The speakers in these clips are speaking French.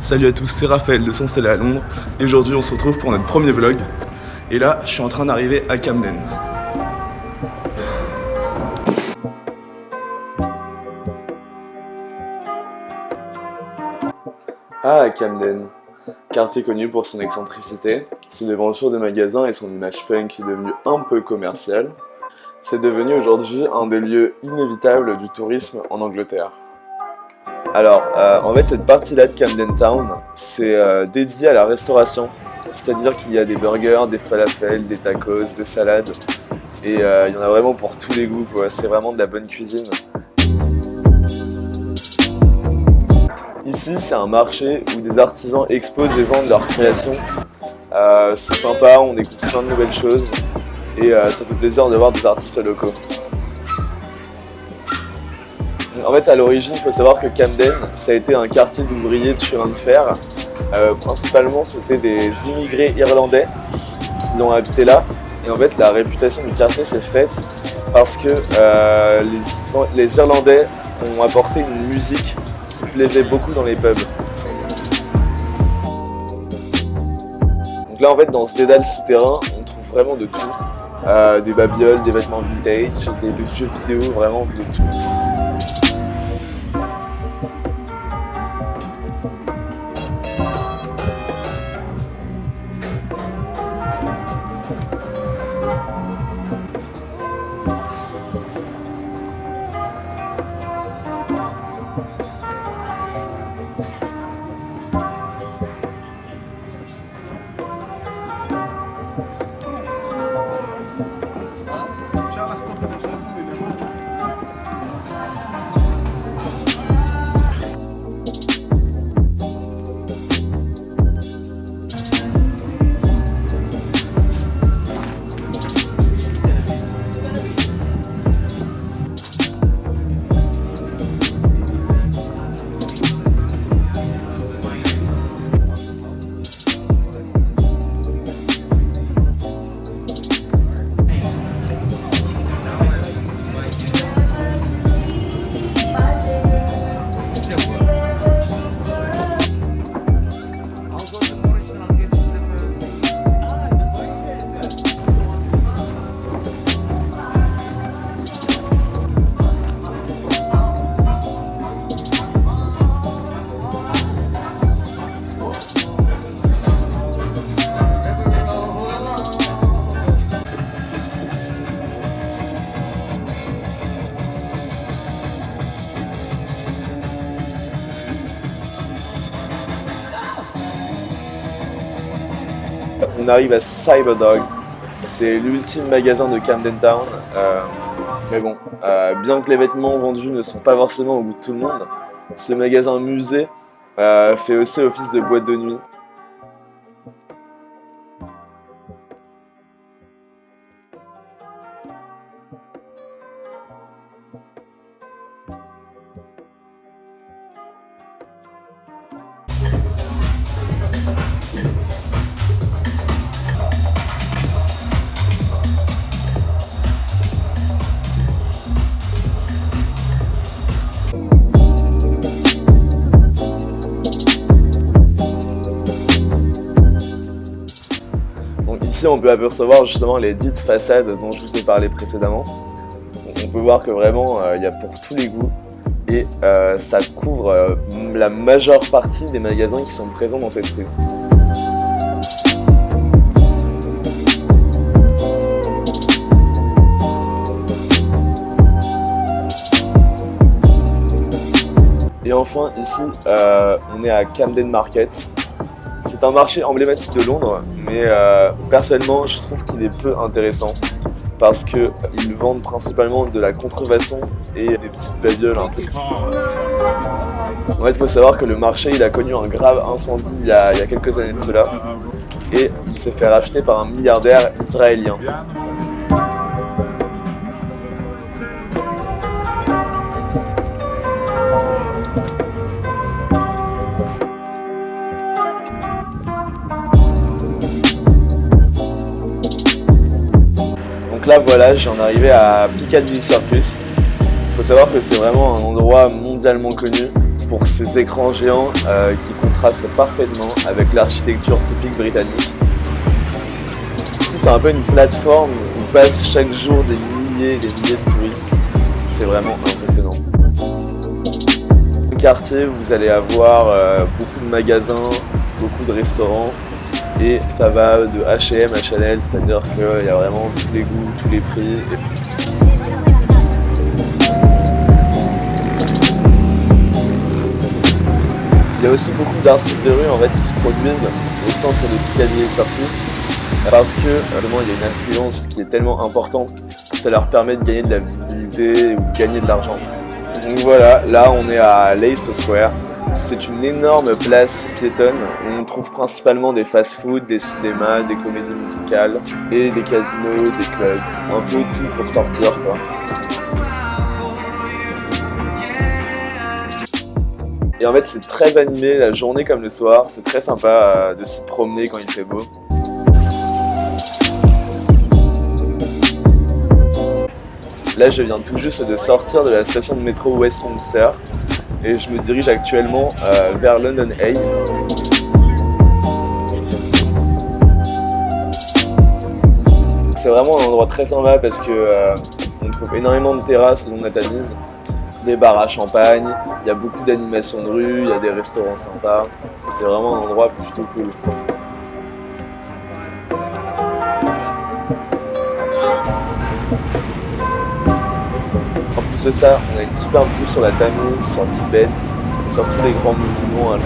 Salut à tous, c'est Raphaël de S'installer à Londres et aujourd'hui on se retrouve pour notre premier vlog. Et là, je suis en train d'arriver à Camden. Ah, Camden, quartier connu pour son excentricité, ses devantures de magasins et son image punk qui est devenue un peu commerciale. C'est devenu aujourd'hui un des lieux inévitables du tourisme en Angleterre. Alors, en fait, cette partie-là de Camden Town, c'est dédié à la restauration. C'est-à-dire qu'il y a des burgers, des falafels, des tacos, des salades. Et il y en a vraiment pour tous les goûts, quoi. C'est vraiment de la bonne cuisine. Ici, c'est un marché où des artisans exposent et vendent leurs créations. C'est sympa, on découvre plein de nouvelles choses. Et ça fait plaisir de voir des artistes locaux. En fait, à l'origine, il faut savoir que Camden, ça a été un quartier d'ouvriers de chemin de fer. Principalement, c'était des immigrés irlandais qui l'ont habité là. Et en fait, la réputation du quartier s'est faite parce que les Irlandais ont apporté une musique qui plaisait beaucoup dans les pubs. Donc là, en fait, dans ce dédale souterrain, on trouve vraiment de tout. Des babioles, des vêtements vintage, des jeux vidéo, vraiment de tout. On arrive à Cyberdog, c'est l'ultime magasin de Camden Town. Mais bon, bien que les vêtements vendus ne sont pas forcément au goût de tout le monde, ce magasin musée fait aussi office de boîte de nuit. Ici, on peut apercevoir justement les dites façades dont je vous ai parlé précédemment. On peut voir que vraiment, il y a pour tous les goûts et ça couvre la majeure partie des magasins qui sont présents dans cette rue. Et enfin, ici, on est à Camden Market. C'est un marché emblématique de Londres, mais personnellement, je trouve qu'il est peu intéressant parce qu'ils vendent principalement de la contrefaçon et des petites babioles un peu. En fait, il faut savoir que le marché il a connu un grave incendie il y a quelques années de cela et il s'est fait racheter par un milliardaire israélien. Donc là voilà, j'en arrivé à Piccadilly Circus. Il faut savoir que c'est vraiment un endroit mondialement connu. pour ces écrans géants qui contrastent parfaitement avec l'architecture typique britannique. Ici, c'est un peu une plateforme où passent chaque jour des milliers et des milliers de touristes. C'est vraiment impressionnant. Dans le quartier, vous allez avoir beaucoup de magasins, beaucoup de restaurants. Et ça va de H&M à Chanel, c'est-à-dire qu'il y a vraiment tous les goûts, tous les prix. Il y a aussi beaucoup d'artistes de rue en fait, qui se produisent au centre de Piccadilly Circus parce que vraiment, il y a une affluence qui est tellement importante que ça leur permet de gagner de la visibilité ou de gagner de l'argent. Donc voilà, là on est à Leicester Square. C'est une énorme place piétonne où on trouve principalement des fast-food, des cinémas, des comédies musicales et des casinos, des clubs, un peu tout pour sortir quoi. Et en fait c'est très animé la journée comme le soir, c'est très sympa de s'y promener quand il fait beau. Là je viens tout juste de sortir de la station de métro Westminster. Et je me dirige actuellement vers London Eye. C'est vraiment un endroit très sympa parce que on trouve énormément de terrasses dont on a Tamise, des bars à champagne, il y a beaucoup d'animations de rue, il y a des restaurants sympas. C'est vraiment un endroit plutôt cool. En plus de ça, on a une super vue sur la Tamise, sur Big Ben et sur tous les grands monuments à Londres.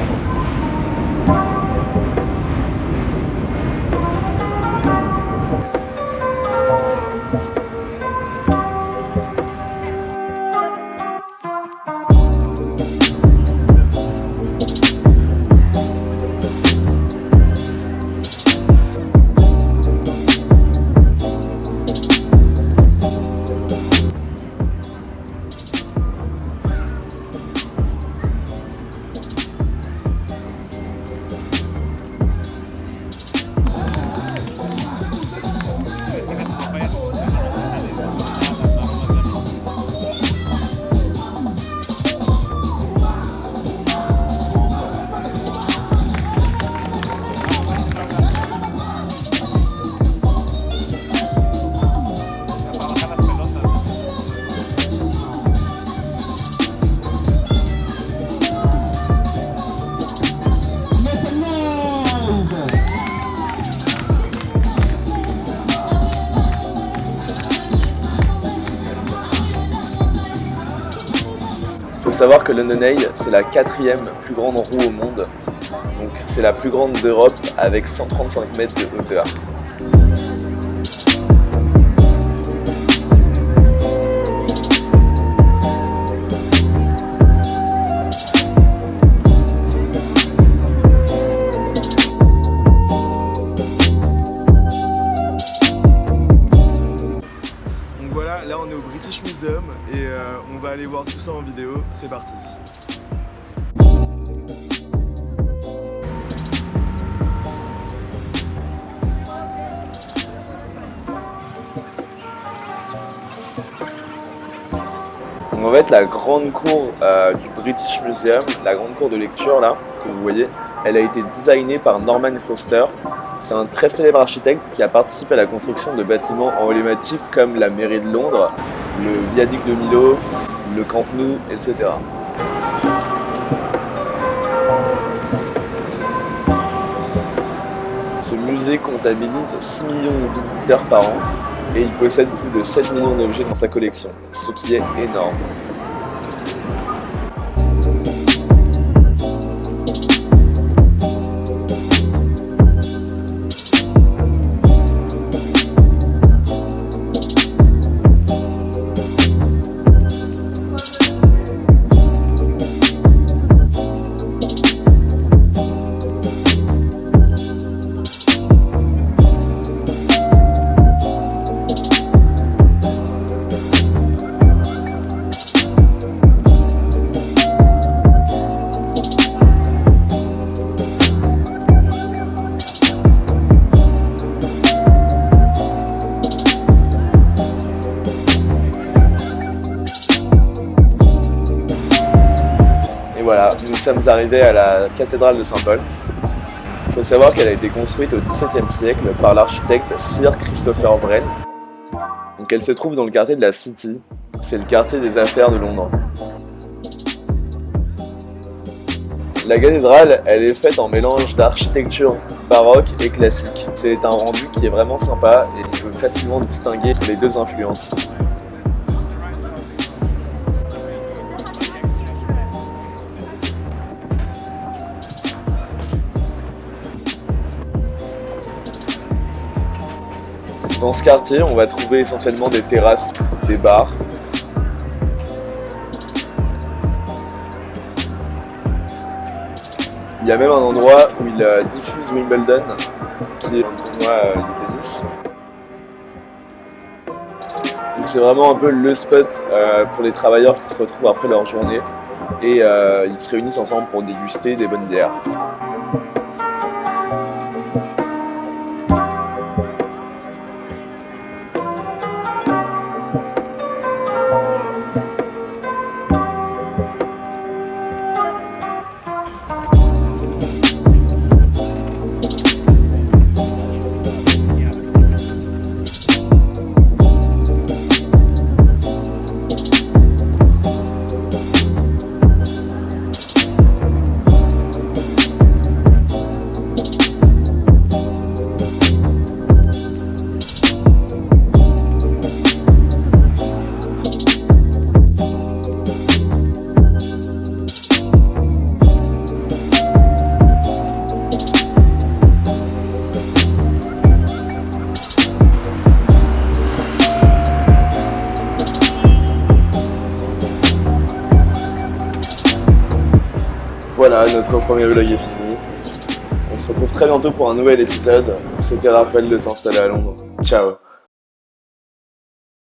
Il faut savoir que London Eye, c'est la 4e plus grande roue au monde. Donc c'est la plus grande d'Europe avec 135 mètres de hauteur. Donc voilà, là on est au British Museum et on va aller voir tout ça en vidéo. C'est parti. Donc en fait la grande cour du British Museum, la grande cour de lecture là, que vous voyez, elle a été designée par Norman Foster. C'est un très célèbre architecte qui a participé à la construction de bâtiments emblématiques comme la mairie de Londres, le viaduc de Milo, le Camp Nou, etc. Ce musée comptabilise 6 millions de visiteurs par an et il possède plus de 7 millions d'objets dans sa collection, ce qui est énorme. sommes arrivés à la cathédrale de Saint-Paul. Il faut savoir qu'elle a été construite au XVIIe siècle par l'architecte Sir Christopher Wren. Donc elle se trouve dans le quartier de la City, c'est le quartier des affaires de Londres. La cathédrale, elle est faite en mélange d'architecture baroque et classique. C'est un rendu qui est vraiment sympa et on peut facilement distinguer les deux influences. Dans ce quartier, on va trouver essentiellement des terrasses, des bars. Il y a même un endroit où il diffuse Wimbledon, qui est un tournoi de tennis. Donc c'est vraiment un peu le spot pour les travailleurs qui se retrouvent après leur journée et ils se réunissent ensemble pour déguster des bonnes bières. Voilà, notre premier vlog est fini. On se retrouve très bientôt pour un nouvel épisode. C'était Raphaël de s'installer à Londres. Ciao!